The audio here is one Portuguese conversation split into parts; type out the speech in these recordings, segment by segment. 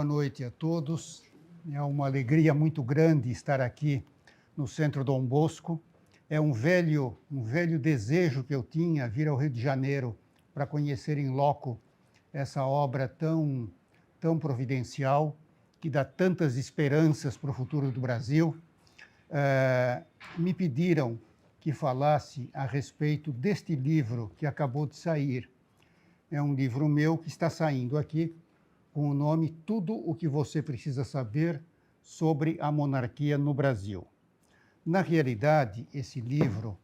noite a todos. É uma alegria muito grande estar aqui no Centro Dom Bosco. É um velho desejo que eu tinha vir ao Rio de Janeiro para conhecer em loco essa obra tão providencial, que dá tantas esperanças para o futuro do Brasil. Me pediram que falasse a respeito deste livro que acabou de sair. É um livro meu que está saindo aqui com o nome Tudo o que você precisa saber sobre a monarquia no Brasil. Na realidade, esse livro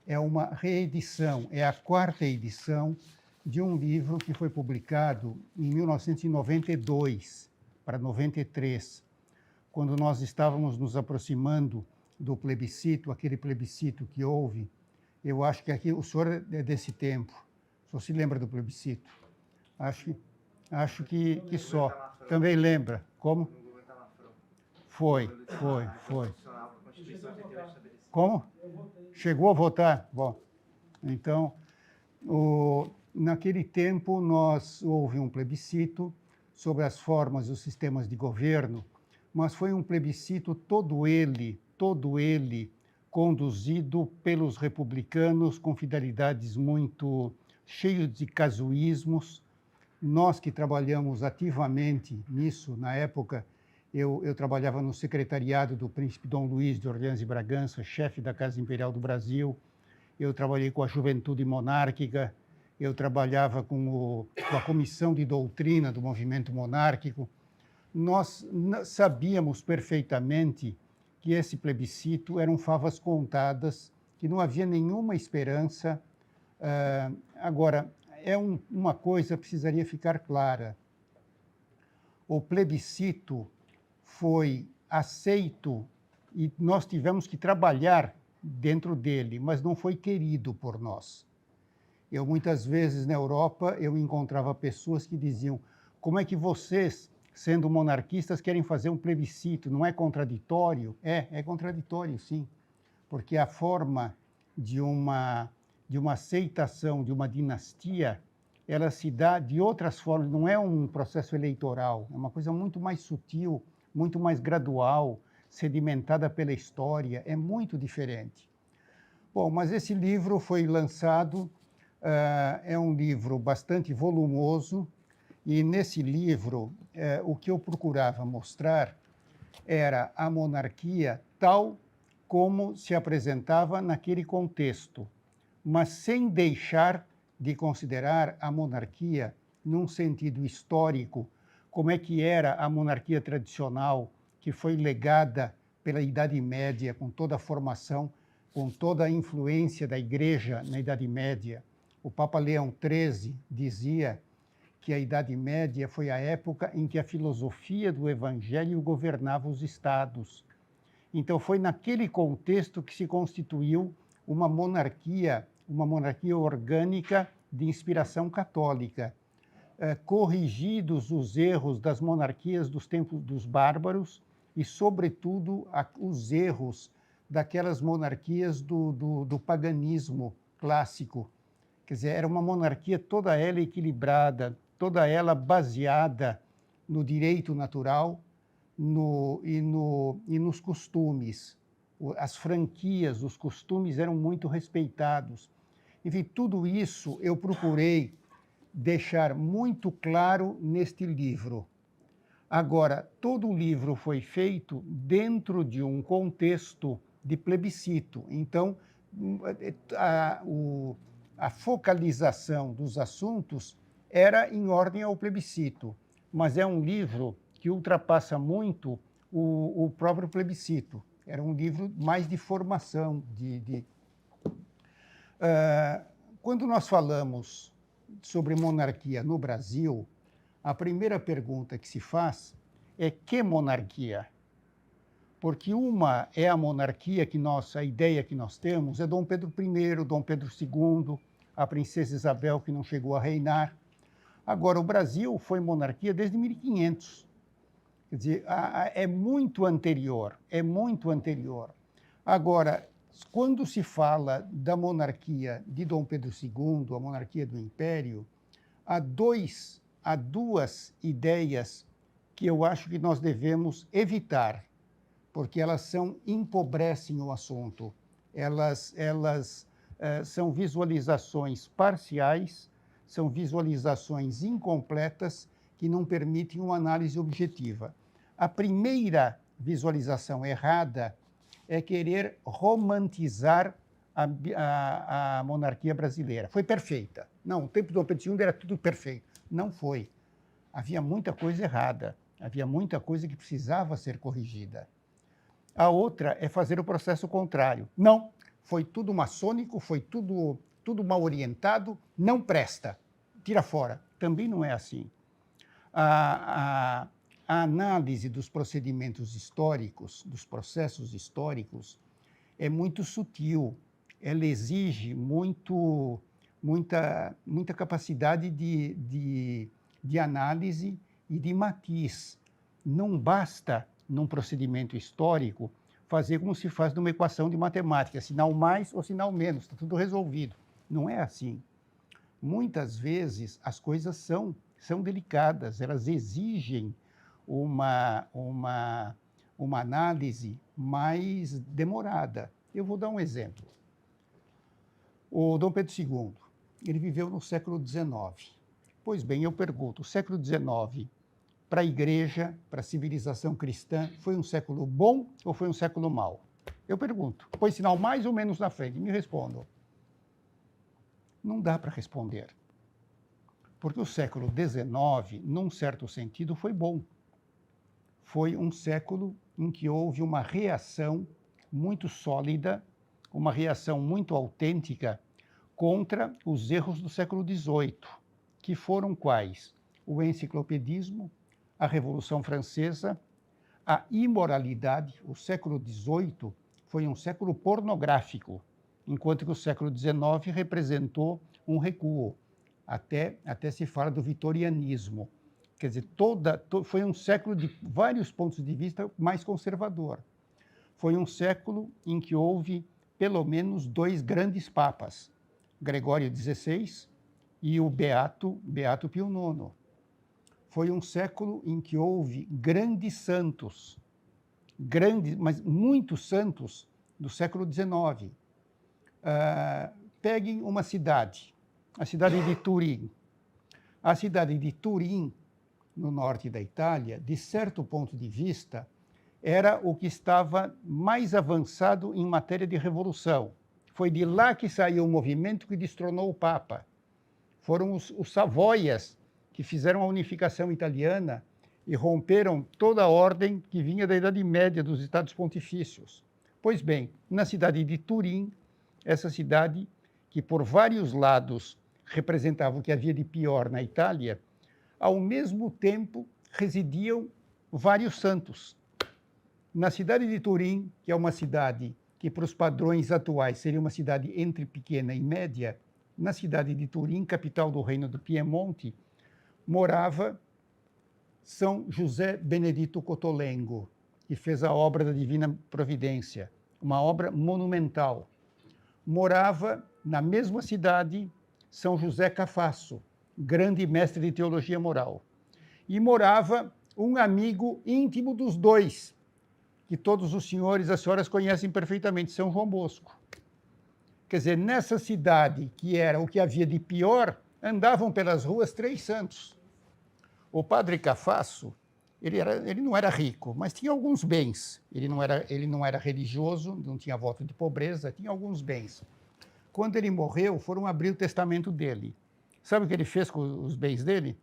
é uma reedição, é a 4ª edição de um livro que foi publicado em 1992 para 93, quando nós estávamos nos aproximando do plebiscito, aquele plebiscito que houve. Eu acho que aqui o senhor é desse tempo. O senhor se lembra do plebiscito? Acho que só. Também lembra. Como? Foi. Como? Chegou a votar? Bom, então, naquele tempo, houve um plebiscito sobre as formas e os sistemas de governo, mas foi um plebiscito todo ele conduzido pelos republicanos com fidelidades muito cheios de casuísmos. Nós que trabalhamos ativamente nisso, na época, eu trabalhava no secretariado do príncipe Dom Luís de Orleans e Bragança, chefe da Casa Imperial do Brasil. Eu trabalhei com a Juventude Monárquica, eu trabalhava com a Comissão de Doutrina do Movimento Monárquico. Nós sabíamos perfeitamente que esse plebiscito eram favas contadas, que não havia nenhuma esperança. Agora, uma coisa precisaria ficar clara. O plebiscito foi aceito e nós tivemos que trabalhar dentro dele, mas não foi querido por nós. Muitas vezes, na Europa, eu encontrava pessoas que diziam: como é que vocês, sendo monarquistas, querem fazer um plebiscito? Não é contraditório? É contraditório, sim, porque a forma de uma aceitação de uma dinastia, ela se dá de outras formas, não é um processo eleitoral, é uma coisa muito mais sutil, muito mais gradual, sedimentada pela história, é muito diferente. Bom, mas esse livro foi lançado, é um livro bastante volumoso, e nesse livro, o que eu procurava mostrar era a monarquia tal como se apresentava naquele contexto, mas sem deixar de considerar a monarquia num sentido histórico, como é que era a monarquia tradicional, que foi legada pela Idade Média, com toda a formação, com toda a influência da Igreja na Idade Média. O Papa Leão XIII dizia que a Idade Média foi a época em que a filosofia do Evangelho governava os estados. Então, foi naquele contexto que se constituiu uma monarquia orgânica de inspiração católica, corrigidos os erros das monarquias dos tempos dos bárbaros e, sobretudo, os erros daquelas monarquias do paganismo clássico. Quer dizer, era uma monarquia toda ela equilibrada, toda ela baseada no direito natural e nos costumes. As franquias, os costumes eram muito respeitados. Enfim, tudo isso eu procurei deixar muito claro neste livro. Agora, todo o livro foi feito dentro de um contexto de plebiscito. Então, a focalização dos assuntos era em ordem ao plebiscito, mas é um livro que ultrapassa muito o próprio plebiscito. Era um livro mais de formação. Quando nós falamos sobre monarquia no Brasil, a primeira pergunta que se faz é: que monarquia? Porque uma é a monarquia a ideia que nós temos é Dom Pedro I, Dom Pedro II, a princesa Isabel, que não chegou a reinar. Agora, o Brasil foi monarquia desde 1500. Quer dizer, é muito anterior. Agora, quando se fala da monarquia de Dom Pedro II, a monarquia do Império, há duas ideias que eu acho que nós devemos evitar, porque elas empobrecem o assunto. Elas são visualizações parciais, são visualizações incompletas que não permitem uma análise objetiva. A primeira visualização errada é querer romantizar a monarquia brasileira. Foi perfeita. Não, o tempo do Dom Pedro II era tudo perfeito. Não foi. Havia muita coisa errada. Havia muita coisa que precisava ser corrigida. A outra é fazer o processo contrário. Não, foi tudo maçônico, foi tudo mal orientado, não presta. Tira fora. Também não é assim. A análise dos procedimentos históricos, dos processos históricos, é muito sutil. Ela exige muita capacidade de análise e de matiz. Não basta, num procedimento histórico, fazer como se faz numa equação de matemática, sinal mais ou sinal menos, está tudo resolvido. Não é assim. Muitas vezes as coisas são delicadas, elas exigem uma análise mais demorada. Eu vou dar um exemplo. O Dom Pedro II, ele viveu no século XIX. Pois bem, eu pergunto, o século XIX, para a igreja, para a civilização cristã, foi um século bom ou foi um século mau? Eu pergunto, põe sinal mais ou menos na frente, me respondam. Não dá para responder. Porque o século XIX, num certo sentido, foi bom. Foi um século em que houve uma reação muito sólida, uma reação muito autêntica contra os erros do século XVIII, que foram quais? O enciclopedismo, a Revolução Francesa, a imoralidade. O século XVIII foi um século pornográfico, enquanto que o século XIX representou um recuo. Até se fala do vitorianismo. Quer dizer, foi um século, de vários pontos de vista, mais conservador. Foi um século em que houve, pelo menos, 2 grandes papas, Gregório XVI e o Beato Pio IX. Foi um século em que houve grandes santos, mas muitos santos do século XIX. Peguem uma cidade, a cidade de Turim. A cidade de Turim, no norte da Itália, de certo ponto de vista, era o que estava mais avançado em matéria de revolução. Foi de lá que saiu o movimento que destronou o Papa. Foram os Savoias que fizeram a unificação italiana e romperam toda a ordem que vinha da Idade Média dos Estados Pontifícios. Pois bem, na cidade de Turim, essa cidade que por vários lados representava o que havia de pior na Itália, ao mesmo tempo residiam vários santos. Na cidade de Turim, que é uma cidade que, para os padrões atuais, seria uma cidade entre pequena e média, na cidade de Turim, capital do reino do Piemonte, morava São José Benedito Cotolengo, que fez a obra da Divina Providência, uma obra monumental. Morava na mesma cidade São José Cafasso, grande mestre de teologia moral. E morava um amigo íntimo dos dois, que todos os senhores e as senhoras conhecem perfeitamente, São João Bosco. Quer dizer, nessa cidade, que era o que havia de pior, andavam pelas ruas 3 santos. O padre Cafasso, ele não era rico, mas tinha alguns bens. Ele não era religioso, não tinha voto de pobreza, tinha alguns bens. Quando ele morreu, foram abrir o testamento dele. Sabe o que ele fez com os bens dele?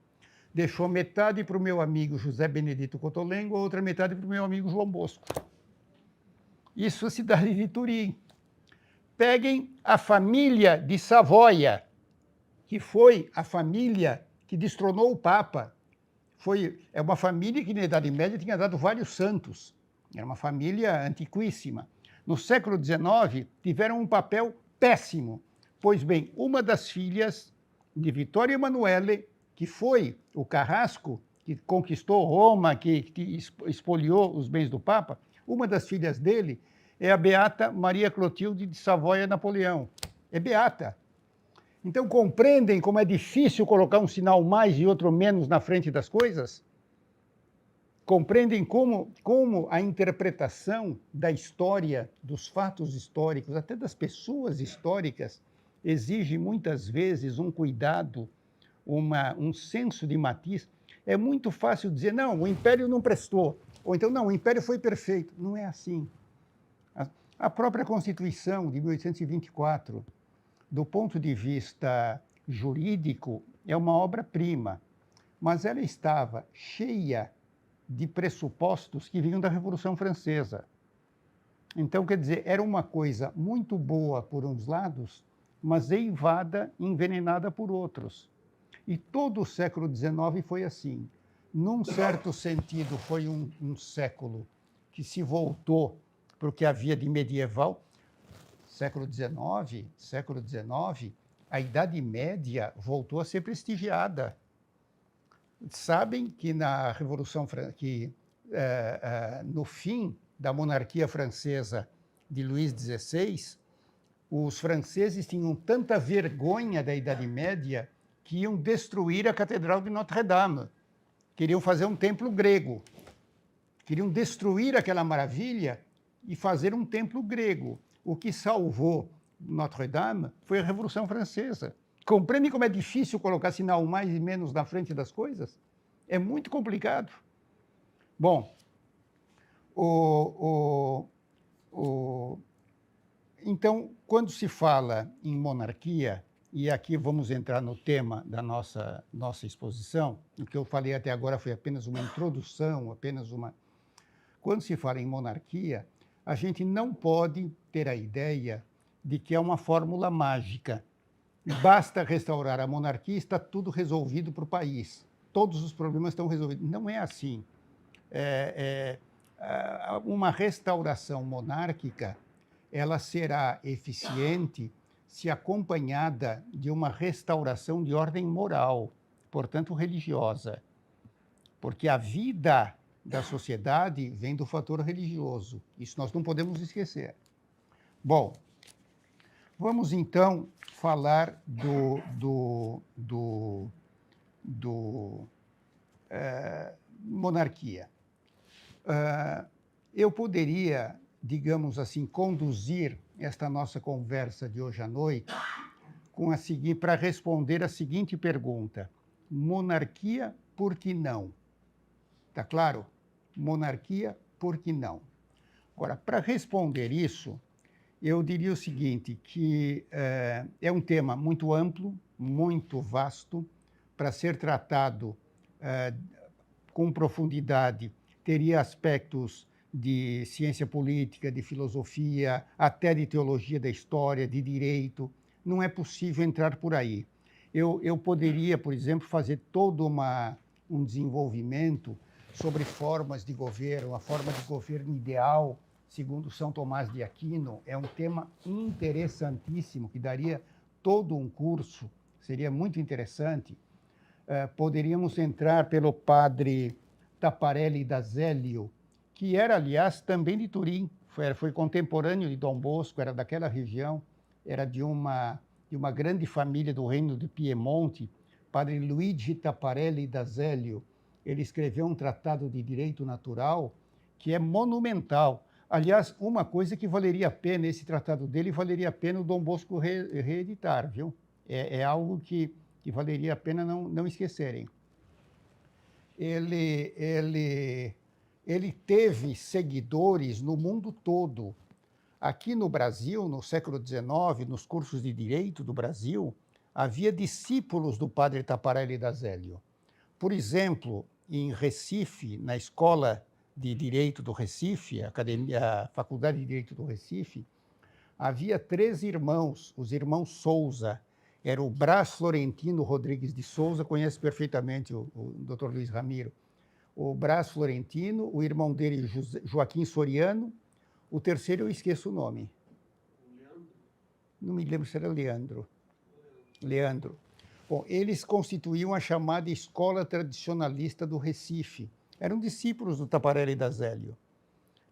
Deixou metade para o meu amigo José Benedito Cotolengo, a outra metade para o meu amigo João Bosco. Isso é a cidade de Turim. Peguem a família de Savoia, que foi a família que destronou o Papa. É uma família que, na Idade Média, tinha dado vários santos. Era uma família antiquíssima. No século XIX, tiveram um papel péssimo. Pois bem, uma das filhas de Vittorio Emanuele, que foi o carrasco que conquistou Roma, que expoliou os bens do Papa, uma das filhas dele é a beata Maria Clotilde de Savoia-Napoleão. É beata. Então, compreendem como é difícil colocar um sinal mais e outro menos na frente das coisas? Compreendem como a interpretação da história, dos fatos históricos, até das pessoas históricas, exige muitas vezes um cuidado, um senso de matiz. É muito fácil dizer, não, o Império não prestou, ou então, não, o Império foi perfeito. Não é assim. A própria Constituição de 1824, do ponto de vista jurídico, é uma obra-prima, mas ela estava cheia de pressupostos que vinham da Revolução Francesa. Então, quer dizer, era uma coisa muito boa por uns lados, mas eivada, envenenada por outros. E todo o século XIX foi assim. Num certo sentido, foi um século que se voltou para o que havia de medieval. Século XIX, a Idade Média voltou a ser prestigiada. Sabem que na Revolução no fim da monarquia francesa de Luís XVI, os franceses tinham tanta vergonha da Idade Média que iam destruir a Catedral de Notre-Dame. Queriam fazer um templo grego. Queriam destruir aquela maravilha e fazer um templo grego. O que salvou Notre-Dame foi a Revolução Francesa. Compreendem como é difícil colocar sinal mais e menos na frente das coisas? É muito complicado. Bom, então, quando se fala em monarquia, e aqui vamos entrar no tema da nossa exposição, o que eu falei até agora foi apenas uma introdução, Quando se fala em monarquia, a gente não pode ter a ideia de que é uma fórmula mágica. Basta restaurar a monarquia, está tudo resolvido para o país. Todos os problemas estão resolvidos. Não é assim. Uma restauração monárquica, ela será eficiente se acompanhada de uma restauração de ordem moral, portanto religiosa. Porque a vida da sociedade vem do fator religioso. Isso nós não podemos esquecer. Bom, vamos então falar monarquia. Eu poderia, digamos assim, conduzir esta nossa conversa de hoje à noite para responder a seguinte pergunta: monarquia, por que não? Está claro? Monarquia, por que não? Agora, para responder isso, eu diria o seguinte, que é um tema muito amplo, muito vasto, para ser tratado com profundidade, teria aspectos de ciência política, de filosofia, até de teologia da história, de direito. Não é possível entrar por aí. Eu poderia, por exemplo, fazer todo um desenvolvimento sobre formas de governo, a forma de governo ideal, segundo São Tomás de Aquino. É um tema interessantíssimo, que daria todo um curso, seria muito interessante. Poderíamos entrar pelo padre Taparelli da Zélio, que era, aliás, também de Turim, foi contemporâneo de Dom Bosco, era daquela região, era de uma grande família do reino de Piemonte, padre Luigi Taparelli da Zélio. Ele escreveu um tratado de direito natural que é monumental. Aliás, uma coisa que valeria a pena, esse tratado dele, valeria a pena o Dom Bosco reeditar, viu? É algo que valeria a pena não esquecerem. Ele teve seguidores no mundo todo. Aqui no Brasil, no século XIX, nos cursos de direito do Brasil, havia discípulos do padre Taparelli da Zélio. Por exemplo, em Recife, na Escola de Direito do Recife, a Faculdade de Direito do Recife, havia 3 irmãos, os irmãos Souza. Era o Brás Florentino Rodrigues de Souza, conhece perfeitamente o Dr. Luiz Ramiro. O Brás Florentino, o irmão dele, Joaquim Soriano, o terceiro eu esqueço o nome. Leandro? Não me lembro se era Leandro. Leandro. Bom, eles constituíam a chamada Escola Tradicionalista do Recife. Eram discípulos do Taparelli da Zélio.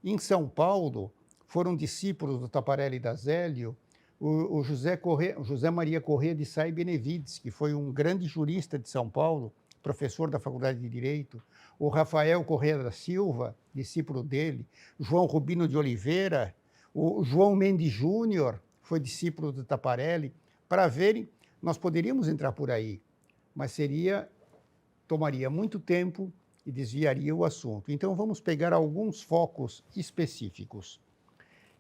Em São Paulo, foram discípulos do Taparelli da Zélio o José Maria Corrêa de Sá e Benevides, que foi um grande jurista de São Paulo, professor da Faculdade de Direito, o Rafael Correa da Silva, discípulo dele, João Rubino de Oliveira, o João Mendes Júnior, foi discípulo do Taparelli, para verem, nós poderíamos entrar por aí, mas tomaria muito tempo e desviaria o assunto. Então, vamos pegar alguns focos específicos.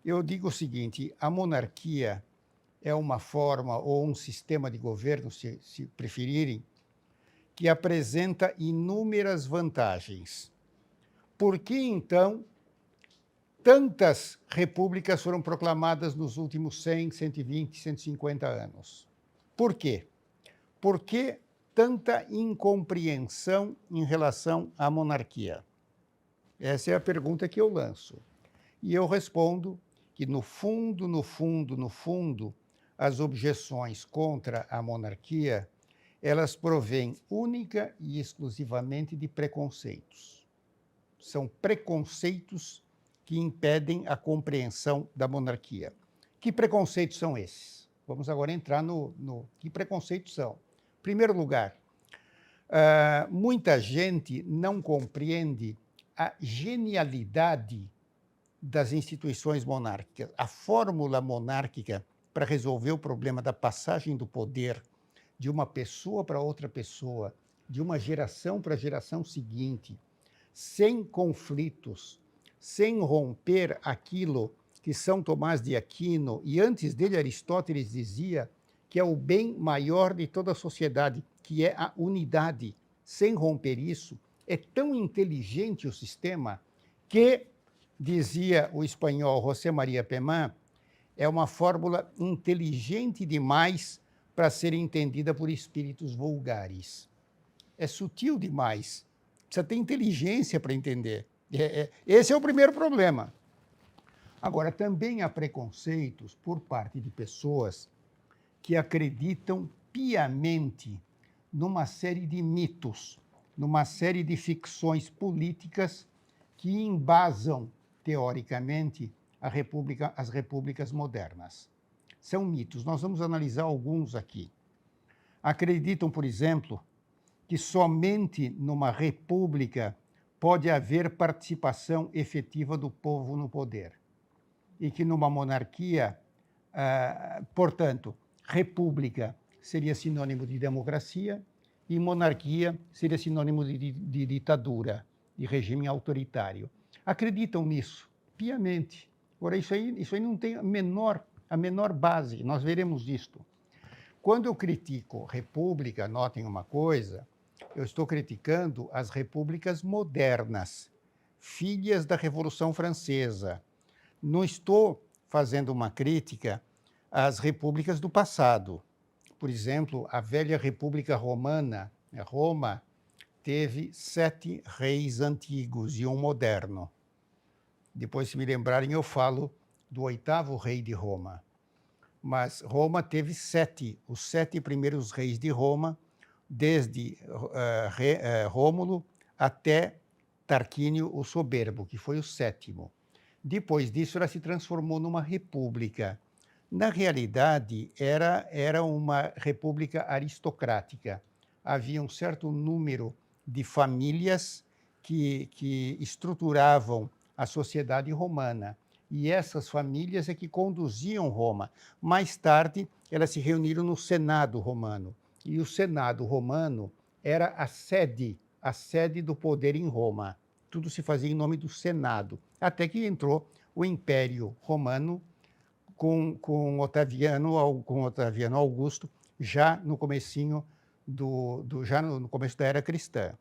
Eu digo o seguinte, a monarquia é uma forma ou um sistema de governo, se preferirem, que apresenta inúmeras vantagens. Por que, então, tantas repúblicas foram proclamadas nos últimos 100, 120, 150 anos? Por quê? Por que tanta incompreensão em relação à monarquia? Essa é a pergunta que eu lanço. E eu respondo que, no fundo, as objeções contra a monarquia, elas provêm única e exclusivamente de preconceitos. São preconceitos que impedem a compreensão da monarquia. Que preconceitos são esses? Vamos agora entrar que preconceitos são. Em primeiro lugar, muita gente não compreende a genialidade das instituições monárquicas. A fórmula monárquica para resolver o problema da passagem do poder de uma pessoa para outra pessoa, de uma geração para a geração seguinte, sem conflitos, sem romper aquilo que São Tomás de Aquino, e antes dele Aristóteles dizia que é o bem maior de toda a sociedade, que é a unidade. Sem romper isso, é tão inteligente o sistema que, dizia o espanhol José María Pemán, é uma fórmula inteligente demais para ser entendida por espíritos vulgares. É sutil demais. Precisa ter inteligência para entender. Esse é o primeiro problema. Agora, também há preconceitos por parte de pessoas que acreditam piamente numa série de mitos, numa série de ficções políticas que embasam, teoricamente, as repúblicas modernas. São mitos. Nós vamos analisar alguns aqui. Acreditam, por exemplo, que somente numa república pode haver participação efetiva do povo no poder. E que numa monarquia, portanto, república seria sinônimo de democracia e monarquia seria sinônimo de ditadura, de regime autoritário. Acreditam nisso piamente. Agora, isso aí não tem a menor base, nós veremos isto. Quando eu critico república, notem uma coisa, eu estou criticando as repúblicas modernas, filhas da Revolução Francesa. Não estou fazendo uma crítica às repúblicas do passado. Por exemplo, a velha República Romana, Roma, teve 7 reis antigos e um moderno. Depois, se me lembrarem, eu falo do 8º rei de Roma. Mas Roma teve 7, os 7 primeiros reis de Roma, desde Rômulo até Tarquínio o Soberbo, que foi o 7º. Depois disso, ela se transformou numa república. Na realidade, era uma república aristocrática. Havia um certo número de famílias que estruturavam a sociedade romana. E essas famílias é que conduziam Roma. Mais tarde, elas se reuniram no Senado romano. E o Senado romano era a sede do poder em Roma. Tudo se fazia em nome do Senado. Até que entrou o Império Romano com Otaviano Augusto, já no comecinho no começo da era cristã.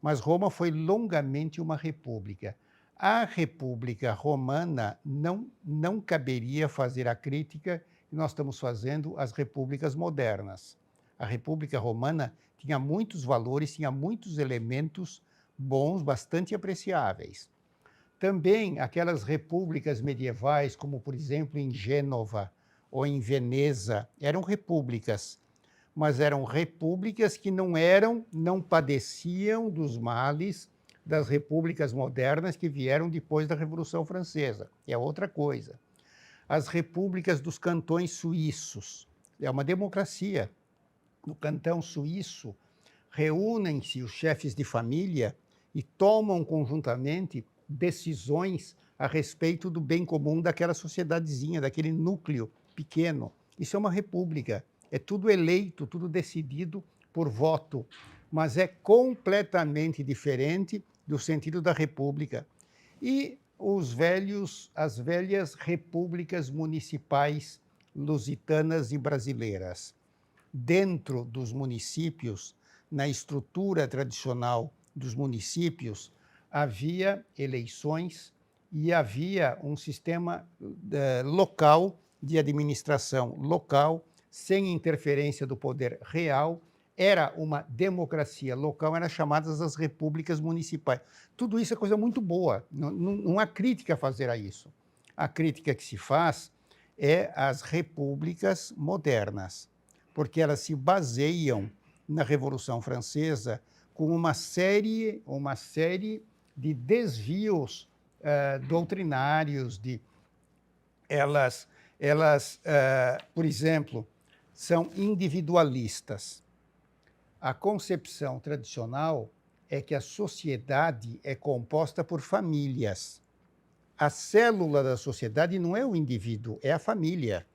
Mas Roma foi longamente uma república. A República Romana não caberia fazer a crítica que nós estamos fazendo às repúblicas modernas. A República Romana tinha muitos valores, tinha muitos elementos bons, bastante apreciáveis. Também aquelas repúblicas medievais, como, por exemplo, em Gênova ou em Veneza, eram repúblicas, mas eram repúblicas que não padeciam dos males das repúblicas modernas que vieram depois da Revolução Francesa. É outra coisa. As repúblicas dos cantões suíços. É uma democracia. No cantão suíço, reúnem-se os chefes de família e tomam conjuntamente decisões a respeito do bem comum daquela sociedadezinha, daquele núcleo pequeno. Isso é uma república. É tudo eleito, tudo decidido por voto, mas é completamente diferente do sentido da república. E as velhas repúblicas municipais lusitanas e brasileiras. Dentro dos municípios, na estrutura tradicional dos municípios, havia eleições e havia um sistema local de administração local, sem interferência do poder real. Era uma democracia local, eram chamadas as repúblicas municipais. Tudo isso é coisa muito boa, não há crítica a fazer a isso. A crítica que se faz é as repúblicas modernas, porque elas se baseiam na Revolução Francesa com uma série de desvios doutrinários, por exemplo, são individualistas. A concepção tradicional é que a sociedade é composta por famílias. A célula da sociedade não é o indivíduo, é a família.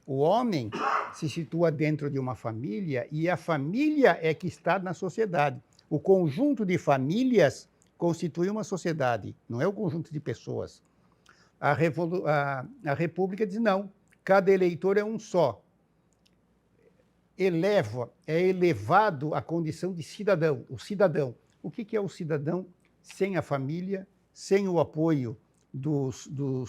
O homem se situa dentro de uma família e a família é que está na sociedade. O conjunto de famílias constitui uma sociedade, não é o conjunto de pessoas. A República diz não, cada eleitor é um só. É elevado à condição de cidadão, o cidadão. O que é o cidadão sem a família, sem o apoio dos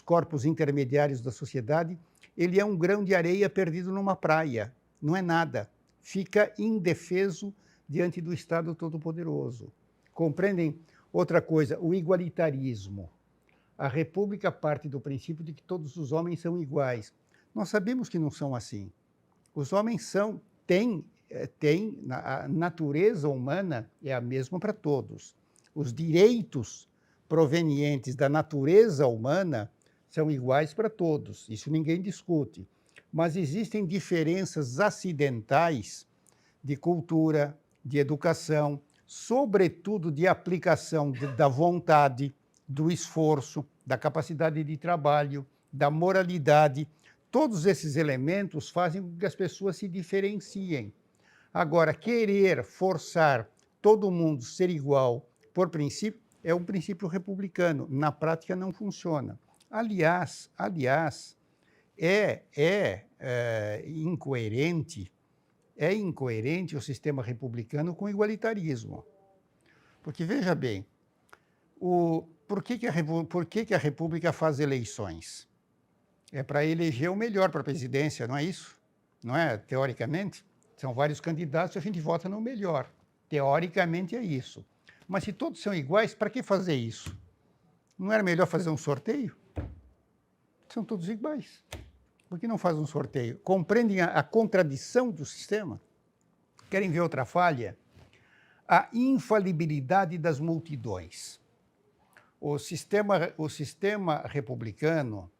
corpos intermediários da sociedade? Ele é um grão de areia perdido numa praia, não é nada. Fica indefeso diante do Estado Todo-Poderoso. Compreendem? Outra coisa, o igualitarismo. A República parte do princípio de que todos os homens são iguais. Nós sabemos que não são assim. Os homens têm a natureza humana é a mesma para todos. Os direitos provenientes da natureza humana são iguais para todos, isso ninguém discute. Mas existem diferenças acidentais de cultura, de educação, sobretudo de aplicação da vontade, do esforço, da capacidade de trabalho, da moralidade. Todos esses elementos fazem com que as pessoas se diferenciem. Agora, querer forçar todo mundo a ser igual por princípio é um princípio republicano. Na prática, não funciona. Aliás, é incoerente o sistema republicano com o igualitarismo. Porque, veja bem, por que a República faz eleições? É para eleger o melhor para a presidência, não é isso? Não é? Teoricamente, são vários candidatos e a gente vota no melhor. Teoricamente é isso. Mas se todos são iguais, para que fazer isso? Não era melhor fazer um sorteio? São todos iguais. Por que não faz um sorteio? Compreendem a contradição do sistema? Querem ver outra falha? A infalibilidade das multidões. O sistema republicano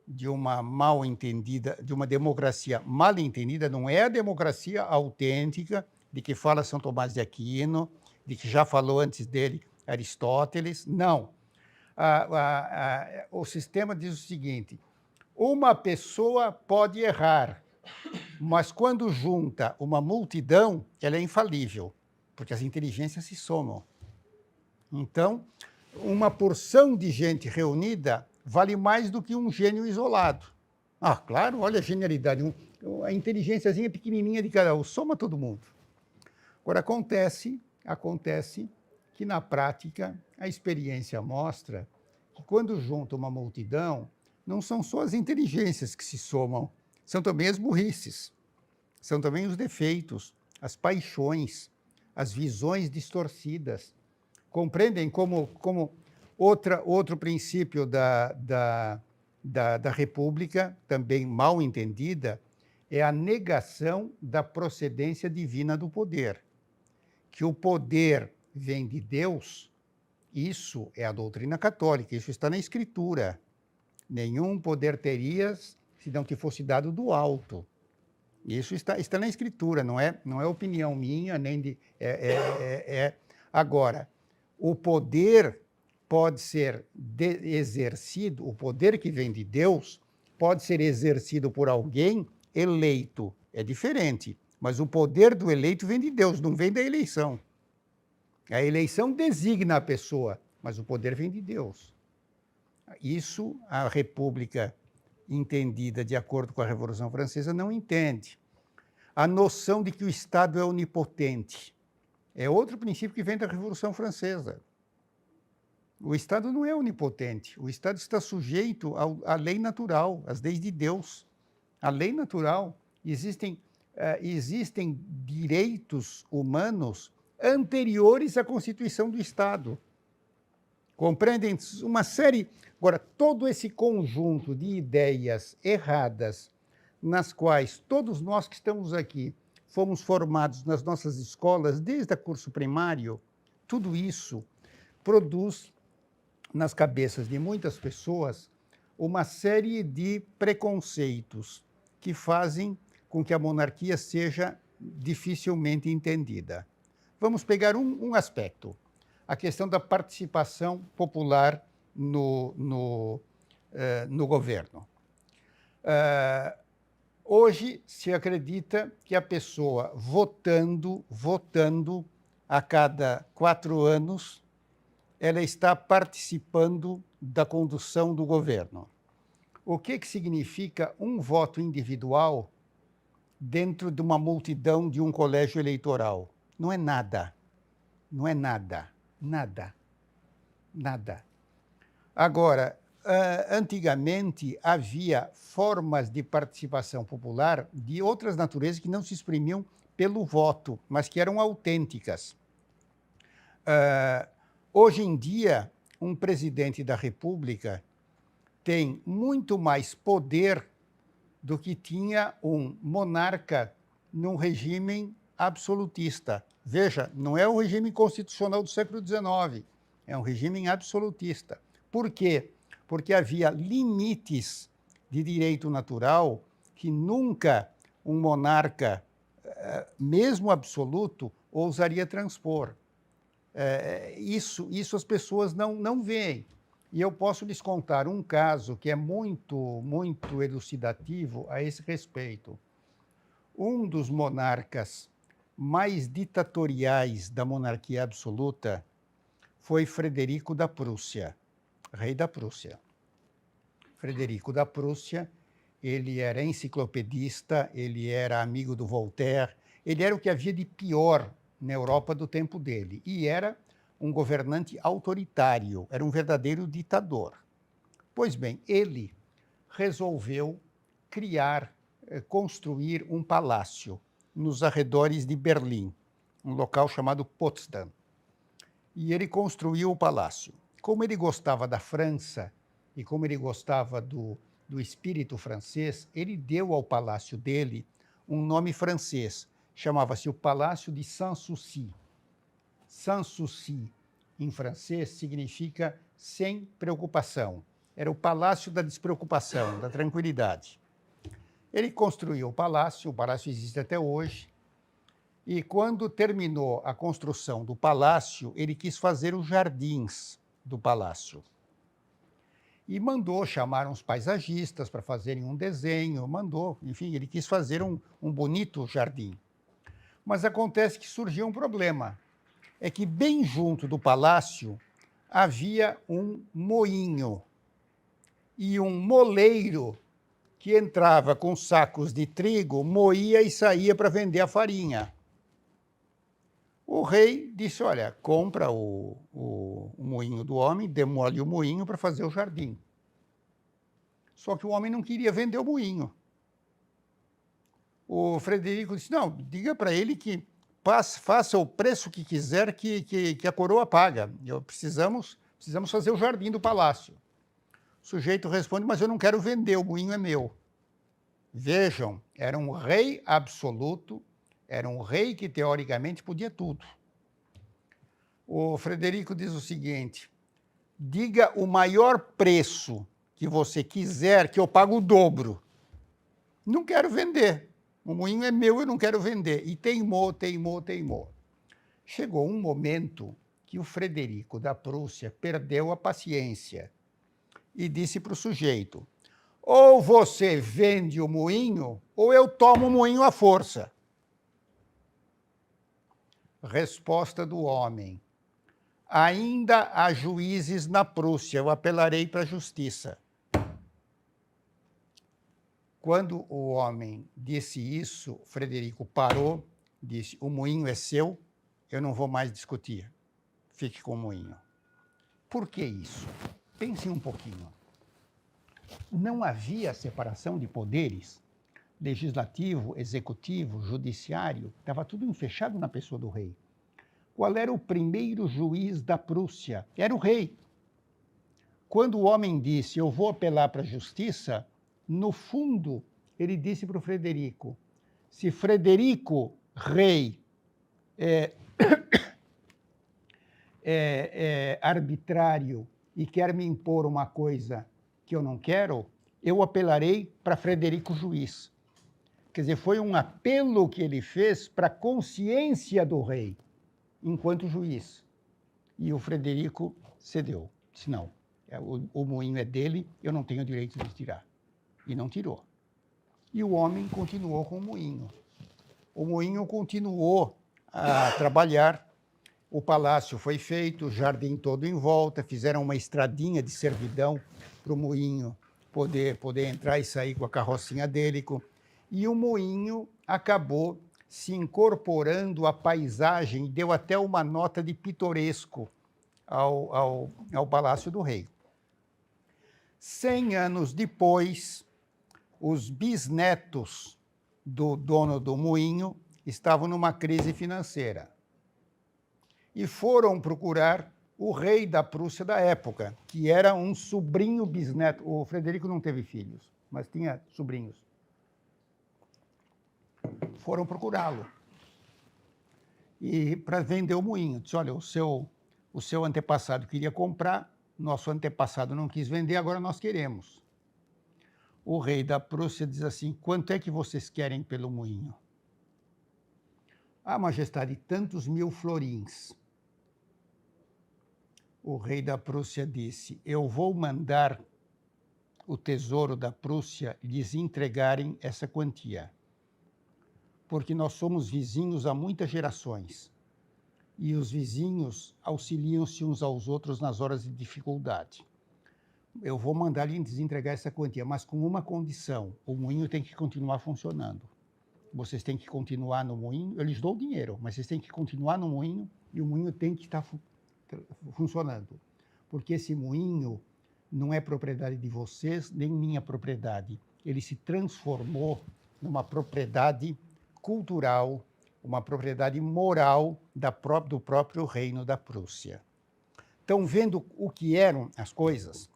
de uma democracia mal entendida não é a democracia autêntica de que fala São Tomás de Aquino, de que já falou antes dele Aristóteles. Não. O sistema diz o seguinte: uma pessoa pode errar, mas quando junta uma multidão, ela é infalível, porque as inteligências se somam. Então, uma porção de gente reunida vale mais do que um gênio isolado. Ah, claro, olha a genialidade, a inteligênciazinha pequenininha de cada um, soma todo mundo. Agora, acontece que, na prática, a experiência mostra que, quando junta uma multidão, não são só as inteligências que se somam, são também as burrices, são também os defeitos, as paixões, as visões distorcidas. Compreendem como outro princípio da República, também mal entendida, é a negação da procedência divina do poder. Que o poder vem de Deus, isso é a doutrina católica, isso está na Escritura. Nenhum poder terias se não te fosse dado do alto. Isso está na Escritura, não é opinião minha, nem Agora, o poder pode ser exercido, o poder que vem de Deus pode ser exercido por alguém eleito. É diferente, mas o poder do eleito vem de Deus, não vem da eleição. A eleição designa a pessoa, mas o poder vem de Deus. Isso a República, entendida de acordo com a Revolução Francesa, não entende. A noção de que o Estado é onipotente é outro princípio que vem da Revolução Francesa. O Estado não é onipotente. O Estado está sujeito à lei natural, às leis de Deus. A lei natural. Existem direitos humanos anteriores à Constituição do Estado. Compreendem? Uma série... Agora, todo esse conjunto de ideias erradas, nas quais todos nós que estamos aqui fomos formados nas nossas escolas, desde o curso primário, tudo isso produz nas cabeças de muitas pessoas uma série de preconceitos que fazem com que a monarquia seja dificilmente entendida. Vamos pegar um aspecto, a questão da participação popular no governo. Hoje se acredita que a pessoa votando a cada 4 anos, ela está participando da condução do governo. O que significa um voto individual dentro de uma multidão de um colégio eleitoral? Não é nada. Não é nada. Nada. Nada. Agora, antigamente havia formas de participação popular de outras naturezas que não se exprimiam pelo voto, mas que eram autênticas. Hoje em dia, um presidente da República tem muito mais poder do que tinha um monarca num regime absolutista. Veja, não é o regime constitucional do século XIX, é um regime absolutista. Por quê? Porque havia limites de direito natural que nunca um monarca, mesmo absoluto, ousaria transpor. Isso as pessoas não veem. E eu posso lhes contar um caso que é muito elucidativo a esse respeito. Um dos monarcas mais ditatoriais da monarquia absoluta foi Frederico da Prússia, rei da Prússia. Frederico da Prússia, ele era enciclopedista, ele era amigo do Voltaire, ele era o que havia de pior na Europa do tempo dele, e era um governante autoritário, era um verdadeiro ditador. Pois bem, ele resolveu construir um palácio nos arredores de Berlim, um local chamado Potsdam. E ele construiu o palácio. Como ele gostava da França e como ele gostava do espírito francês, ele deu ao palácio dele um nome francês, chamava-se o Palácio de Sans-Souci. Sans-Souci, em francês, significa sem preocupação. Era o Palácio da Despreocupação, da Tranquilidade. Ele construiu o palácio existe até hoje, e quando terminou a construção do palácio, ele quis fazer os jardins do palácio. E mandou chamar uns paisagistas para fazerem um desenho, enfim, ele quis fazer um bonito jardim. Mas acontece que surgiu um problema, é que bem junto do palácio havia um moinho e um moleiro que entrava com sacos de trigo, moía e saía para vender a farinha. O rei disse, olha, compra o moinho do homem, demole o moinho para fazer o jardim. Só que o homem não queria vender o moinho. O Frederico disse, não, diga para ele que faça o preço que quiser que a coroa paga. Precisamos fazer o jardim do palácio. O sujeito responde, mas eu não quero vender, o moinho é meu. Vejam, era um rei absoluto, era um rei que teoricamente podia tudo. O Frederico diz o seguinte, diga o maior preço que você quiser, que eu pago o dobro. Não quero vender. O moinho é meu, eu não quero vender. E teimou. Chegou um momento que o Frederico da Prússia perdeu a paciência e disse para o sujeito: ou você vende o moinho, ou eu tomo o moinho à força. Resposta do homem: ainda há juízes na Prússia, eu apelarei para a justiça. Quando o homem disse isso, Frederico parou, disse: o moinho é seu, eu não vou mais discutir. Fique com o moinho. Por que isso? Pense um pouquinho. Não havia separação de poderes, legislativo, executivo, judiciário, estava tudo fechado na pessoa do rei. Qual era o primeiro juiz da Prússia? Era o rei. Quando o homem disse: eu vou apelar para a justiça, no fundo, ele disse para o Frederico: se Frederico, rei, é arbitrário e quer me impor uma coisa que eu não quero, eu apelarei para Frederico, juiz. Quer dizer, foi um apelo que ele fez para a consciência do rei, enquanto juiz. E o Frederico cedeu. Disse: não, o moinho é dele, eu não tenho direito de tirar. E não tirou. E o homem continuou com o moinho. O moinho continuou a trabalhar, o palácio foi feito, o jardim todo em volta, fizeram uma estradinha de servidão para o moinho poder entrar e sair com a carrocinha dele. E o moinho acabou se incorporando à paisagem, deu até uma nota de pitoresco ao Palácio do Rei. 100 anos depois, os bisnetos do dono do moinho estavam numa crise financeira e foram procurar o rei da Prússia da época, que era um sobrinho bisneto. O Frederico não teve filhos, mas tinha sobrinhos. Foram procurá-lo e para vender o moinho. Disse: olha, o seu antepassado queria comprar, nosso antepassado não quis vender, agora nós queremos. O rei da Prússia diz assim: quanto é que vocês querem pelo moinho? Ah, majestade, tantos 1000 florins. O rei da Prússia disse: eu vou mandar o tesouro da Prússia lhes entregarem essa quantia, porque nós somos vizinhos há muitas gerações e os vizinhos auxiliam-se uns aos outros nas horas de dificuldade. Eu vou mandar lhes entregar essa quantia, mas com uma condição: o moinho tem que continuar funcionando. Vocês têm que continuar no moinho, eu lhes dou o dinheiro, mas vocês têm que continuar no moinho e o moinho tem que estar funcionando. Porque esse moinho não é propriedade de vocês, nem minha propriedade. Ele se transformou numa propriedade cultural, uma propriedade moral do próprio reino da Prússia. Estão vendo o que eram as coisas?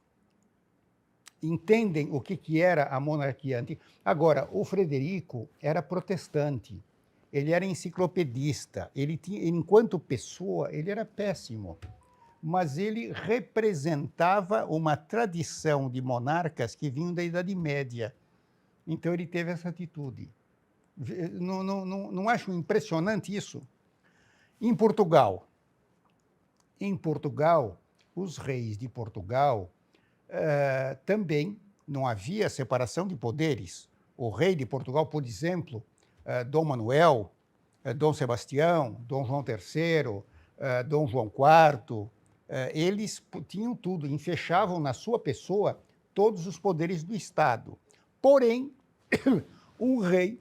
Entendem o que era a monarquia antiga? Agora, o Frederico era protestante, ele era enciclopedista, enquanto pessoa, ele era péssimo, mas ele representava uma tradição de monarcas que vinham da Idade Média. Então, ele teve essa atitude. Não acho impressionante isso? Em Portugal, os reis de Portugal também não havia separação de poderes. O rei de Portugal, por exemplo, Dom Manuel, Dom Sebastião, Dom João III, Dom João IV, eles tinham tudo, enfechavam na sua pessoa todos os poderes do Estado. Porém, um rei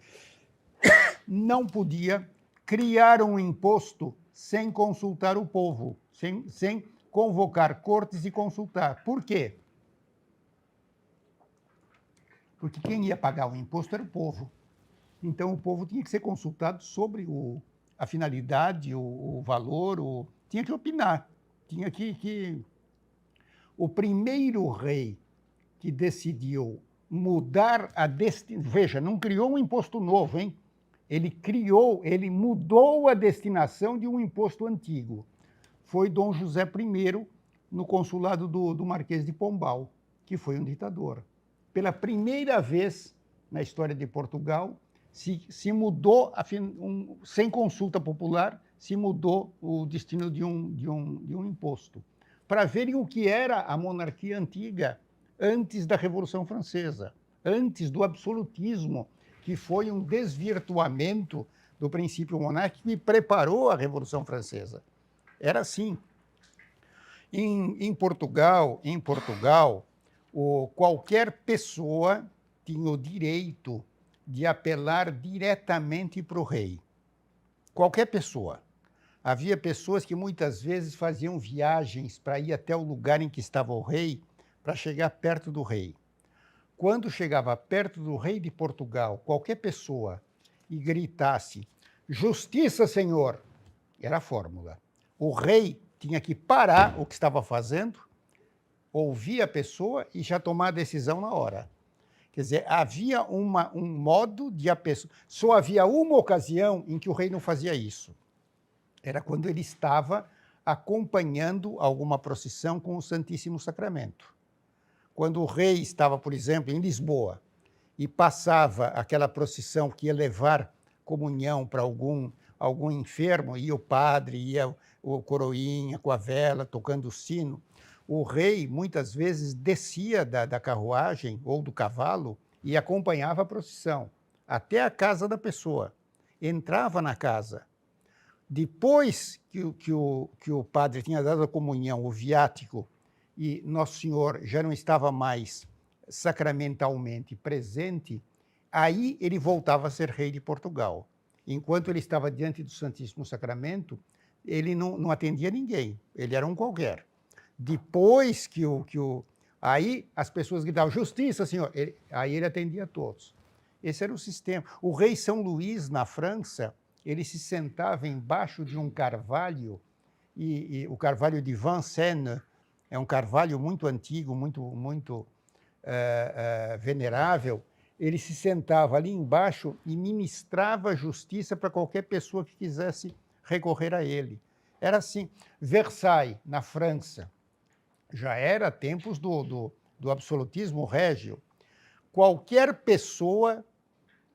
não podia criar um imposto sem consultar o povo, sem convocar cortes e consultar. Por quê? Porque quem ia pagar o imposto era o povo. Então, o povo tinha que ser consultado sobre a finalidade, o valor, tinha que opinar. Tinha que... O primeiro rei que decidiu mudar a destinação... Veja, não criou um imposto novo, hein? Ele mudou a destinação de um imposto antigo. Foi Dom José I, no consulado do Marquês de Pombal, que foi um ditador. Pela primeira vez na história de Portugal, se mudou, sem consulta popular, se mudou o destino de um imposto, para verem o que era a monarquia antiga antes da Revolução Francesa, antes do absolutismo, que foi um desvirtuamento do princípio monárquico e preparou a Revolução Francesa. Era assim. Em Portugal, qualquer pessoa tinha o direito de apelar diretamente para o rei. Qualquer pessoa. Havia pessoas que muitas vezes faziam viagens para ir até o lugar em que estava o rei, para chegar perto do rei. Quando chegava perto do rei de Portugal, qualquer pessoa, e gritasse, justiça, senhor, era a fórmula. O rei tinha que parar o que estava fazendo, ouvir a pessoa e já tomar a decisão na hora. Quer dizer, havia um modo de a pessoa... Só havia uma ocasião em que o rei não fazia isso. Era quando ele estava acompanhando alguma procissão com o Santíssimo Sacramento. Quando o rei estava, por exemplo, em Lisboa e passava aquela procissão que ia levar comunhão para algum enfermo, ia o padre, ia o coroinha com a vela, tocando o sino, o rei muitas vezes descia da carruagem ou do cavalo e acompanhava a procissão até a casa da pessoa. Entrava na casa. Depois que o padre tinha dado a comunhão, o viático, e Nosso Senhor já não estava mais sacramentalmente presente, aí ele voltava a ser rei de Portugal. Enquanto ele estava diante do Santíssimo Sacramento, ele não atendia ninguém, ele era um qualquer. Depois aí as pessoas gritavam, justiça, senhor, aí ele atendia a todos. Esse era o sistema. O rei São Luís, na França, ele se sentava embaixo de um carvalho, e o carvalho de Vincennes é um carvalho muito antigo, muito venerável. Ele se sentava ali embaixo e ministrava justiça para qualquer pessoa que quisesse recorrer a ele. Era assim. Versailles, na França, já era tempos do absolutismo régio. Qualquer pessoa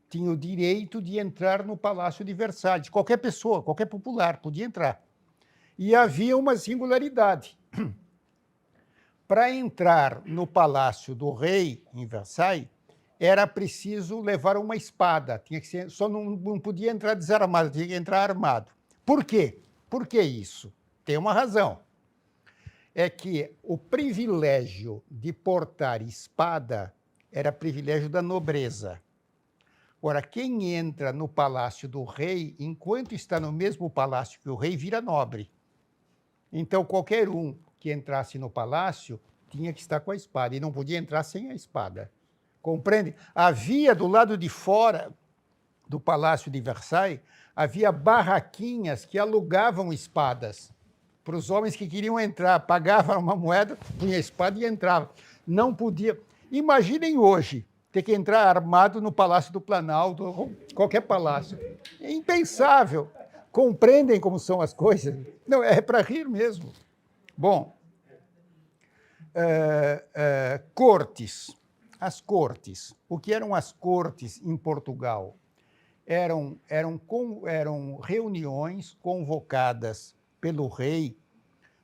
tinha o direito de entrar no Palácio de Versalhes. Qualquer pessoa, qualquer popular podia entrar. E havia uma singularidade. Para entrar no Palácio do Rei, em Versailles, era preciso levar uma espada. Tinha que ser, só não podia entrar desarmado, tinha que entrar armado. Por quê? Por que isso? Tem uma razão. É que o privilégio de portar espada era privilégio da nobreza. Ora, quem entra no palácio do rei, enquanto está no mesmo palácio que o rei, vira nobre. Então, qualquer um que entrasse no palácio tinha que estar com a espada, e não podia entrar sem a espada. Compreende? Havia do lado de fora do Palácio de Versailles, havia barraquinhas que alugavam espadas para os homens que queriam entrar, pagavam uma moeda, punha a espada e entrava. Não podia. Imaginem hoje ter que entrar armado no Palácio do Planalto, qualquer palácio. É impensável. Compreendem como são as coisas? Não, é para rir mesmo. Bom, cortes. As cortes. O que eram as cortes em Portugal? Eram reuniões convocadas pelo rei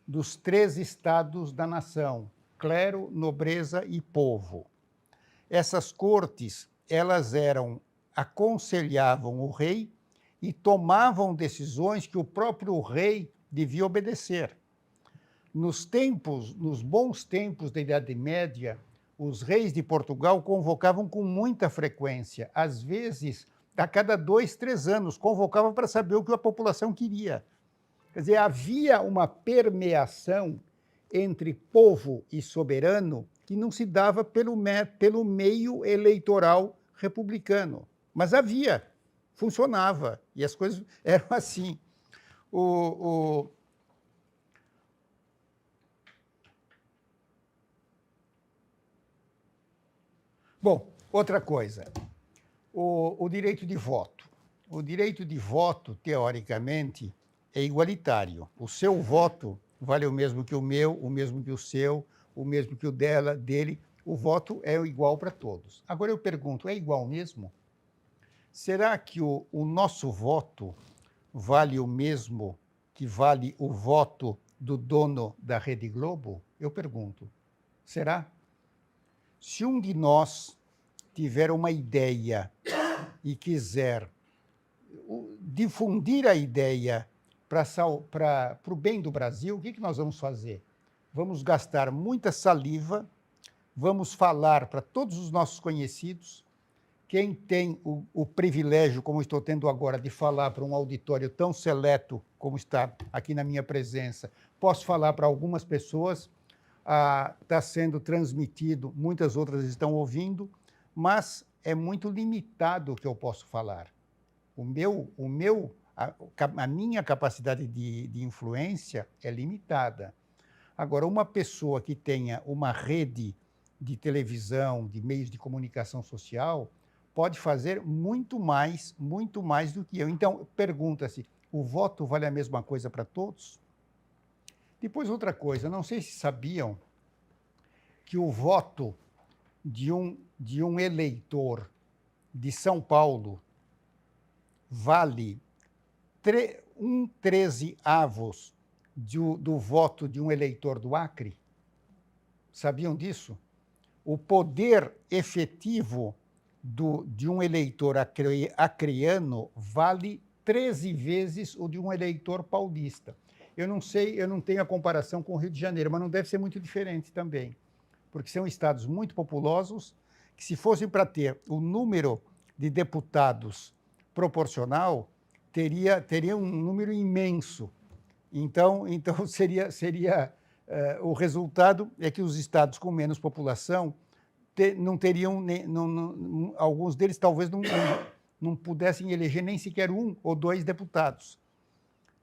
dos 3 estados da nação, clero, nobreza e povo. Essas cortes, elas aconselhavam o rei e tomavam decisões que o próprio rei devia obedecer. Nos bons tempos da Idade Média, os reis de Portugal convocavam com muita frequência, às vezes, a cada 2, 3 anos, convocavam para saber o que a população queria. Quer dizer, havia uma permeação entre povo e soberano que não se dava pelo meio eleitoral republicano. Mas havia, funcionava, e as coisas eram assim. Bom, outra coisa, o direito de voto. O direito de voto, teoricamente, é igualitário. O seu voto vale o mesmo que o meu, o mesmo que o seu, o mesmo que o dele. O voto é igual para todos. Agora eu pergunto, é igual mesmo? Será que o nosso voto vale o mesmo que vale o voto do dono da Rede Globo? Eu pergunto, será? Se um de nós tiver uma ideia e quiser difundir a ideia para o bem do Brasil, o que nós vamos fazer? Vamos gastar muita saliva, vamos falar para todos os nossos conhecidos. Quem tem o privilégio, como estou tendo agora, de falar para um auditório tão seleto como está aqui na minha presença, posso falar para algumas pessoas, está sendo transmitido, muitas outras estão ouvindo, mas é muito limitado o que eu posso falar. A minha capacidade de influência é limitada. Agora, uma pessoa que tenha uma rede de televisão, de meios de comunicação social, pode fazer muito mais do que eu. Então, pergunta-se, o voto vale a mesma coisa para todos? Depois, outra coisa, não sei se sabiam que o voto de um eleitor de São Paulo vale 1/13 do voto de um eleitor do Acre? Sabiam disso? O poder efetivo de um eleitor acreano vale 13 vezes o de um eleitor paulista. Eu não sei, eu não tenho a comparação com o Rio de Janeiro, mas não deve ser muito diferente também, porque são estados muito populosos, que se fossem para ter o número de deputados proporcional, teria um número imenso. Então seria o resultado é que os estados com menos população não teriam, alguns deles talvez não pudessem eleger nem sequer 1 ou 2 deputados.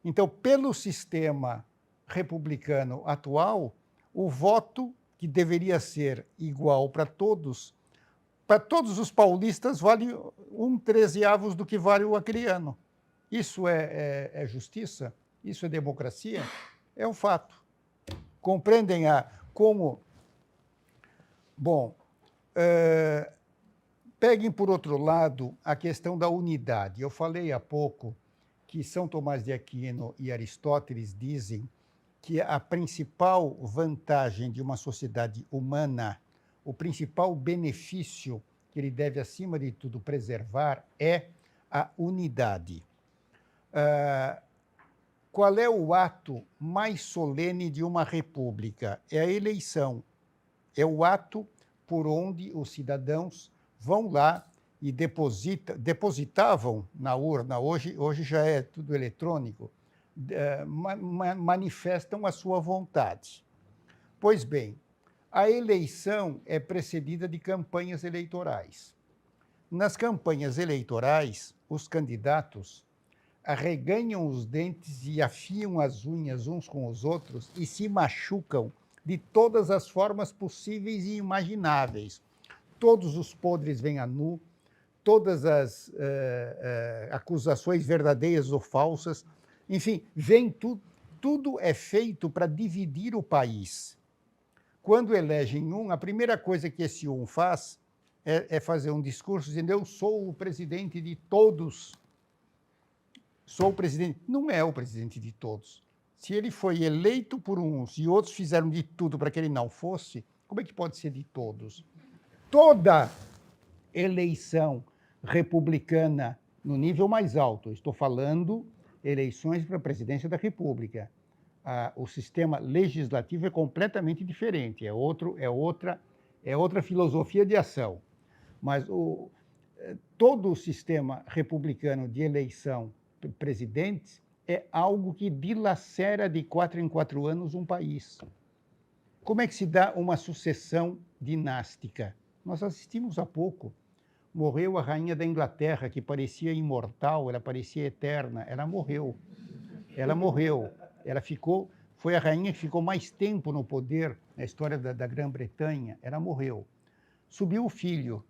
Então, pelo sistema republicano atual, o voto, que deveria ser igual para todos os paulistas, vale 1/13 do que vale o acreano. Isso é justiça? Isso é democracia? É um fato. Compreendem como... Bom, peguem, por outro lado, a questão da unidade. Eu falei há pouco que São Tomás de Aquino e Aristóteles dizem que a principal vantagem de uma sociedade humana, o principal benefício que ele deve, acima de tudo, preservar é a unidade. Qual é o ato mais solene de uma república? É a eleição. É o ato por onde os cidadãos vão lá e depositavam na urna, hoje já é tudo eletrônico, manifestam a sua vontade. Pois bem, a eleição é precedida de campanhas eleitorais. Nas campanhas eleitorais, os candidatos arreganham os dentes e afiam as unhas uns com os outros e se machucam de todas as formas possíveis e imagináveis. Todos os podres vêm a nu, todas as acusações verdadeiras ou falsas, enfim, tudo é feito para dividir o país. Quando elegem um, a primeira coisa que esse um faz é fazer um discurso dizendo: eu sou o presidente de todos. Sou o presidente. Não é o presidente de todos. Se ele foi eleito por uns e outros fizeram de tudo para que ele não fosse, como é que pode ser de todos? Toda eleição republicana no nível mais alto, estou falando eleições para a presidência da República, o sistema legislativo é completamente diferente, é outra filosofia de ação. Mas todo o sistema republicano de eleição de presidentes é algo que dilacera de 4 em 4 anos um país. Como é que se dá uma sucessão dinástica? Nós assistimos há pouco. Morreu a rainha da Inglaterra, que parecia imortal, ela parecia eterna. Ela morreu. Ela ficou, foi a rainha que ficou mais tempo no poder na história da Grã-Bretanha. Ela morreu. Subiu o filho.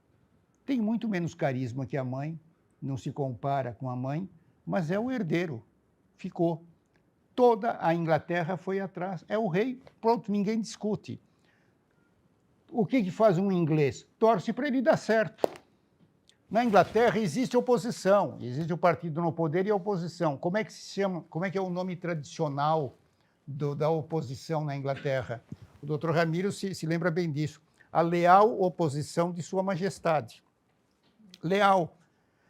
Tem muito menos carisma que a mãe, não se compara com a mãe, mas é o herdeiro. Ficou. Toda a Inglaterra foi atrás. É o rei, pronto, ninguém discute. O que faz um inglês? Torce para ele dar certo. Na Inglaterra existe oposição, existe o partido no poder e a oposição. Como é que se chama, como é que é o nome tradicional da oposição na Inglaterra? O doutor Ramiro se lembra bem disso. A leal oposição de Sua Majestade. Leal.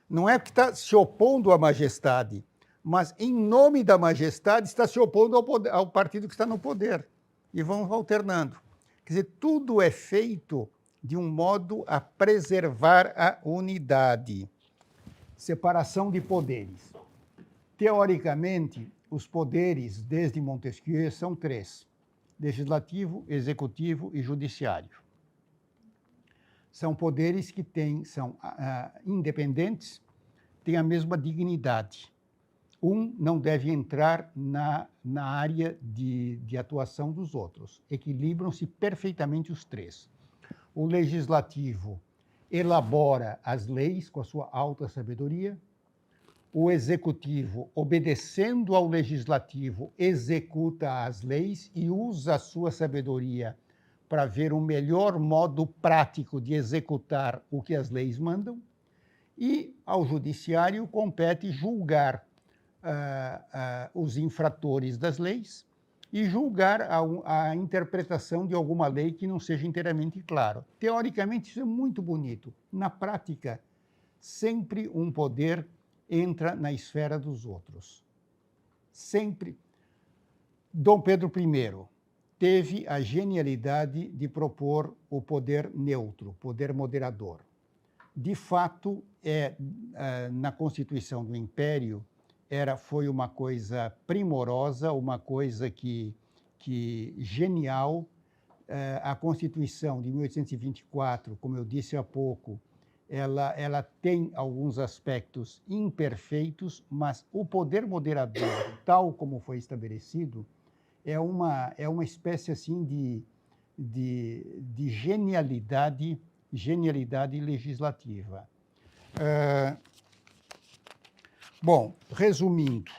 Não é que está se opondo à majestade, mas em nome da majestade está se opondo ao partido que está no poder. E vão alternando. Quer dizer, tudo é feito de um modo a preservar a unidade. Separação de poderes. Teoricamente, os poderes, desde Montesquieu, são três: legislativo, executivo e judiciário. São poderes que são independentes, têm a mesma dignidade. Um não deve entrar na área de atuação dos outros. Equilibram-se perfeitamente os três. O legislativo elabora as leis com a sua alta sabedoria. O executivo, obedecendo ao legislativo, executa as leis e usa a sua sabedoria para ver o melhor modo prático de executar o que as leis mandam. E ao judiciário compete julgar os infratores das leis e julgar a interpretação de alguma lei que não seja inteiramente clara. Teoricamente, isso é muito bonito. Na prática, sempre um poder entra na esfera dos outros. Sempre. Dom Pedro I teve a genialidade de propor o poder neutro, poder moderador. De fato, na Constituição do Império, foi uma coisa primorosa, uma coisa que genial. A Constituição de 1824, como eu disse há pouco, ela tem alguns aspectos imperfeitos, mas o poder moderador, tal como foi estabelecido, é uma espécie assim de genialidade legislativa. Bom, resumindo,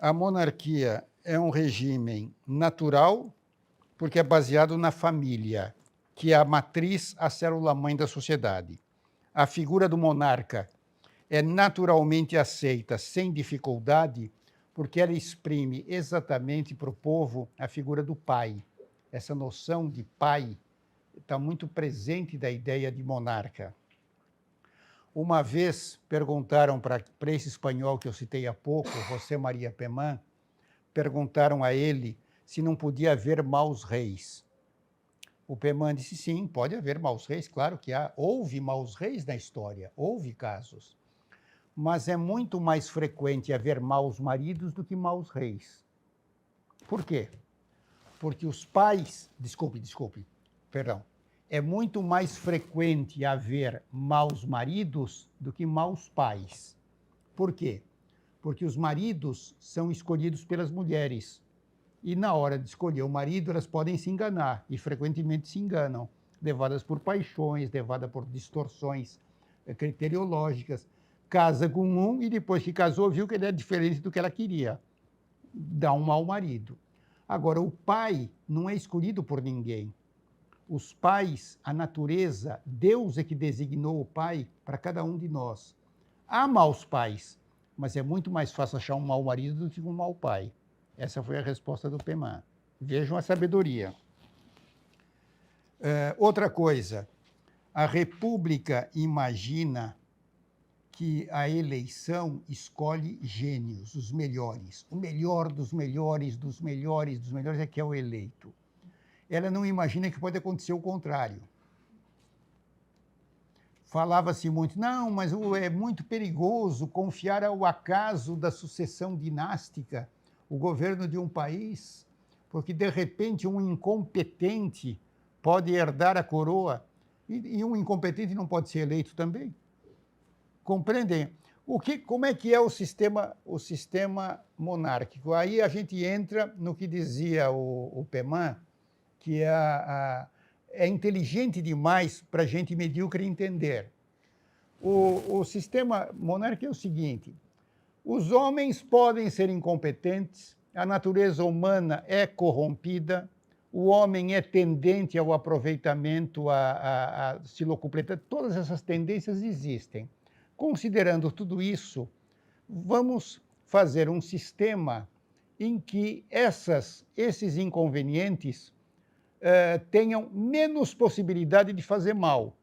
a monarquia é um regime natural, porque é baseado na família, que é a matriz, a célula-mãe da sociedade. A figura do monarca é naturalmente aceita sem dificuldade, porque ela exprime exatamente para o povo a figura do pai. Essa noção de pai está muito presente da ideia de monarca. Uma vez perguntaram para esse espanhol que eu citei há pouco, José Maria Pemán, perguntaram a ele se não podia haver maus reis. O Pemán disse, sim, pode haver maus reis, claro que há. Houve maus reis na história, houve casos. Mas é muito mais frequente haver maus maridos do que maus reis. Por quê? Porque os pais... Perdão. É muito mais frequente haver maus maridos do que maus pais. Por quê? Porque os maridos são escolhidos pelas mulheres. E na hora de escolher o marido, elas podem se enganar, e frequentemente se enganam, levadas por paixões, levadas por distorções criteriológicas. Casa com um e depois que casou viu que ele é diferente do que ela queria. Dá um mau marido. Agora, o pai não é escolhido por ninguém. Os pais, a natureza, Deus é que designou o pai para cada um de nós. Há maus pais, mas é muito mais fácil achar um mau marido do que um mau pai. Essa foi a resposta do Pemán. Vejam a sabedoria. Outra coisa, a República imagina que a eleição escolhe gênios, os melhores. O melhor dos melhores, dos melhores, dos melhores é que é o eleito. Ela não imagina que pode acontecer o contrário. Falava-se muito, não, mas é muito perigoso confiar ao acaso da sucessão dinástica o governo de um país, porque, de repente, um incompetente pode herdar a coroa e um incompetente não pode ser eleito também. Compreendem? Como é que é o sistema monárquico? Aí a gente entra no que dizia o Pemán, que é inteligente demais para a gente medíocre entender. O sistema monárquico é o seguinte: os homens podem ser incompetentes, a natureza humana é corrompida, o homem é tendente ao aproveitamento, a se locupletar. Todas essas tendências existem. Considerando tudo isso, vamos fazer um sistema em que esses inconvenientes tenham menos possibilidade de fazer mal.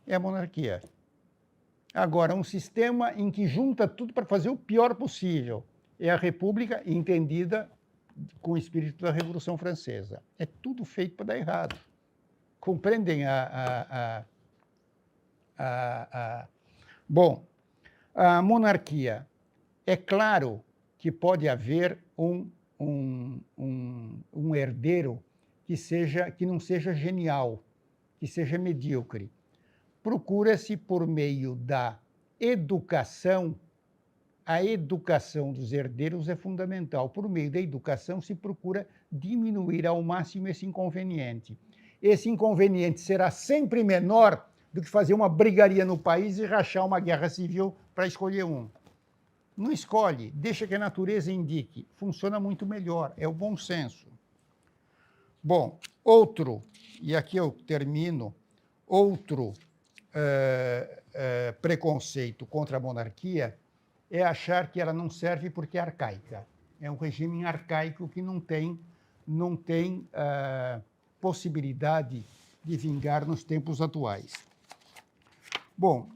É a monarquia. Agora, um sistema em que junta tudo para fazer o pior possível. É a república entendida com o espírito da Revolução Francesa. É tudo feito para dar errado. Compreendem Bom, a monarquia. É claro que pode haver um herdeiro que não seja genial, que seja medíocre. Procura-se, por meio da educação, a educação dos herdeiros é fundamental. Por meio da educação, se procura diminuir ao máximo esse inconveniente. Esse inconveniente será sempre menor do que fazer uma brigaria no país e rachar uma guerra civil para escolher um. Não escolhe, deixa que a natureza indique. Funciona muito melhor, é o bom senso. Bom, outro, e aqui eu termino, outro preconceito contra a monarquia é achar que ela não serve porque é arcaica. É um regime arcaico que não tem possibilidade de vingar nos tempos atuais. Bom,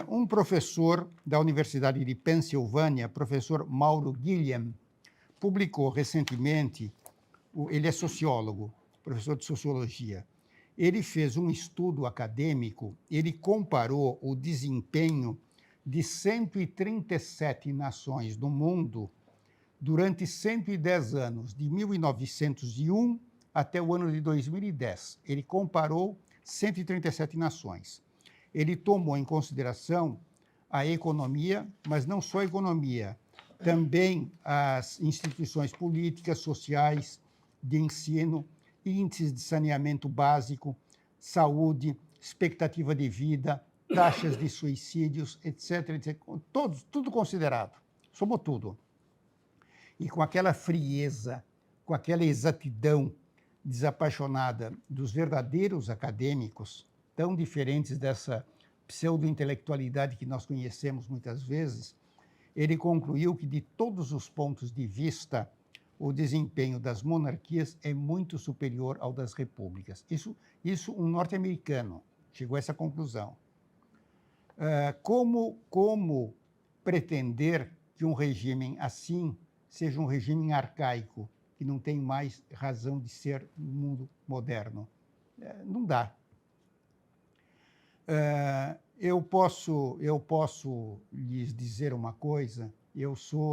um professor da Universidade de Pensilvânia, professor Mauro Gilliam, publicou recentemente, ele é sociólogo, professor de sociologia, ele fez um estudo acadêmico, ele comparou o desempenho de 137 nações do mundo durante 110 anos, de 1901 até o ano de 2010. Ele comparou 137 nações. Ele tomou em consideração a economia, mas não só a economia, também as instituições políticas, sociais, de ensino, índices de saneamento básico, saúde, expectativa de vida, taxas de suicídios, etc., etc. Tudo considerado, somou tudo. E com aquela frieza, com aquela exatidão desapaixonada dos verdadeiros acadêmicos, tão diferentes dessa pseudo-intelectualidade que nós conhecemos muitas vezes, ele concluiu que, de todos os pontos de vista, o desempenho das monarquias é muito superior ao das repúblicas. Isso um norte-americano chegou a essa conclusão. Como pretender que um regime assim seja um regime arcaico, que não tem mais razão de ser no mundo moderno? Não dá. Eu posso lhes dizer uma coisa,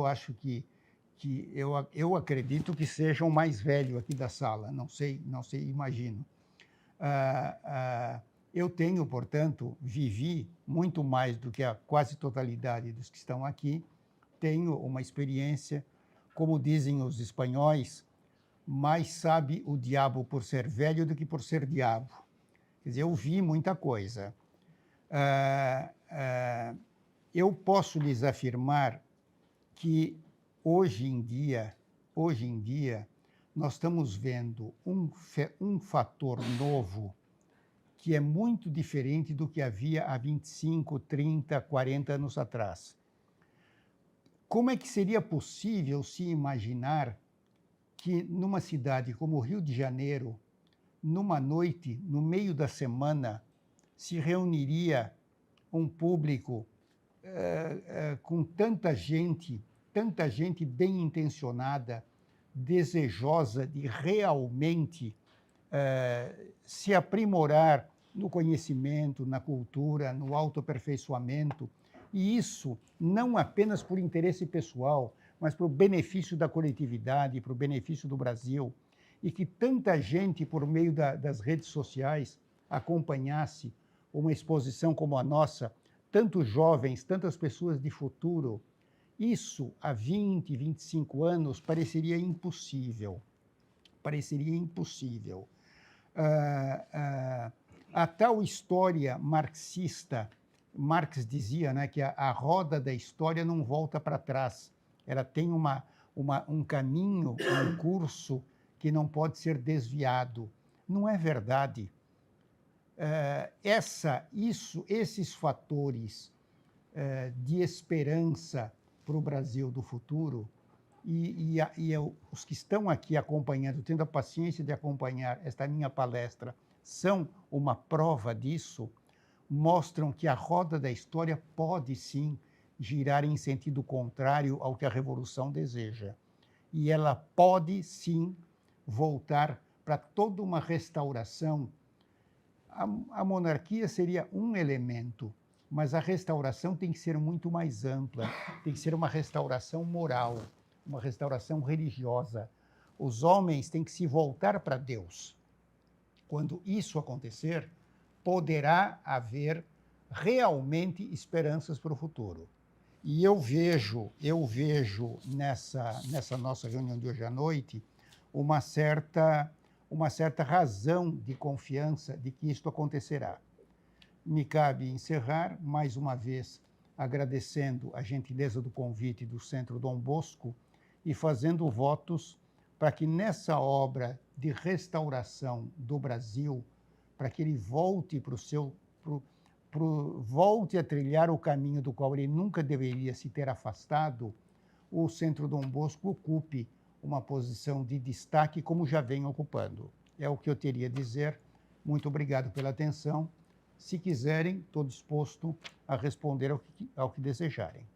acho que eu acredito que seja o mais velho aqui da sala, não sei, imagino. Eu tenho, portanto, vivi muito mais do que a quase totalidade dos que estão aqui, tenho uma experiência, como dizem os espanhóis, mais sabe o diabo por ser velho do que por ser diabo. Quer dizer, eu vi muita coisa. Eu posso lhes afirmar que hoje em dia, nós estamos vendo um fator novo que é muito diferente do que havia há 25, 30, 40 anos atrás. Como é que seria possível se imaginar que numa cidade como o Rio de Janeiro, numa noite, no meio da semana, se reuniria um público com tanta gente bem intencionada, desejosa de realmente se aprimorar no conhecimento, na cultura, no autoaperfeiçoamento, e isso não apenas por interesse pessoal, mas para o benefício da coletividade, para o benefício do Brasil, e que tanta gente, por meio das redes sociais, acompanhasse uma exposição como a nossa, tantos jovens, tantas pessoas de futuro. Isso, há 20, 25 anos, pareceria impossível. A tal história marxista, Marx dizia, né, que a roda da história não volta para trás. Ela tem um caminho, um curso que não pode ser desviado. Não é verdade. Esses fatores de esperança para o Brasil do futuro, os que estão aqui acompanhando, tendo a paciência de acompanhar esta minha palestra, são uma prova disso, mostram que a roda da história pode sim girar em sentido contrário ao que a Revolução deseja. E ela pode sim voltar para toda uma restauração. A monarquia seria um elemento, mas a restauração tem que ser muito mais ampla, tem que ser uma restauração moral, uma restauração religiosa. Os homens têm que se voltar para Deus. Quando isso acontecer, poderá haver realmente esperanças para o futuro. E eu vejo nessa nossa reunião de hoje à noite uma certa razão de confiança de que isto acontecerá. Me cabe encerrar, mais uma vez, agradecendo a gentileza do convite do Centro Dom Bosco e fazendo votos para que nessa obra de restauração do Brasil, para que ele volte volte a trilhar o caminho do qual ele nunca deveria se ter afastado, o Centro Dom Bosco ocupe uma posição de destaque como já vem ocupando. É o que eu teria a dizer. Muito obrigado pela atenção. Se quiserem, estou disposto a responder ao que desejarem.